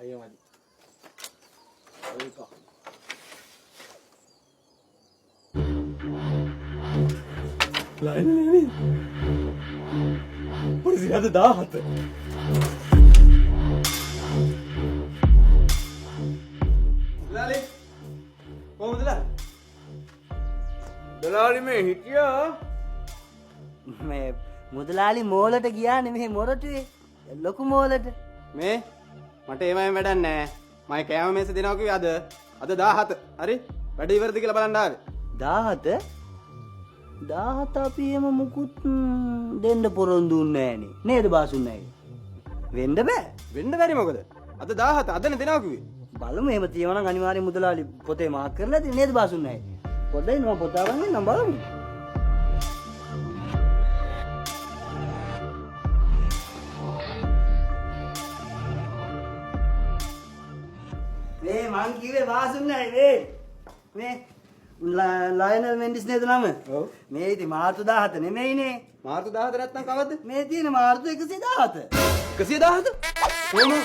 අයියෝ මදි. ඒක. ලයින් නේ. පොලිසිය හද 17. ලාලි. කොහොමදලා? දලාලි මේ හිටියා. මේ මුදලාලි මෝලට ගියා නෙමෙයි මොරටුවේ. ලොකු මෝලට. මේ මට ඒවයින් වැඩක් නැහැ. මම කෑම මේස දෙනවා කිව්වේ අද 17. හරි? වැඩ ඉවරද කියලා බලන්න ආවේ. 17 අපි එම මුකුත් දෙන්න පොරොන්දු නෑනේ. නේද බාසුන් නෑ. වෙන්න බෑ. වෙන්න බැරි මොකද? අද 17 අදනේ දෙනවා කිව්වේ. බලමු එහෙම තියෙනවා නම් අනිවාර්යෙන් මුදලාලි පොතේ මාක් කරලා තියෙන්නේ නේද බාසුන් නෑ. පොඩ්ඩයි මම පොත අරන් එන්නම් බලමු. මේ මං කිව්වේ බාසුන් නෑ මේ ලයනල් මෙන්ඩිස් නේද නම? ඔව්. මේ ඉතින් මාර්තු 17 නෙමෙයිනේ. මාර්තු 14 නැත්තම් කවද්ද? මේ තියෙන මාර්තු 117. 117? කොහොමද?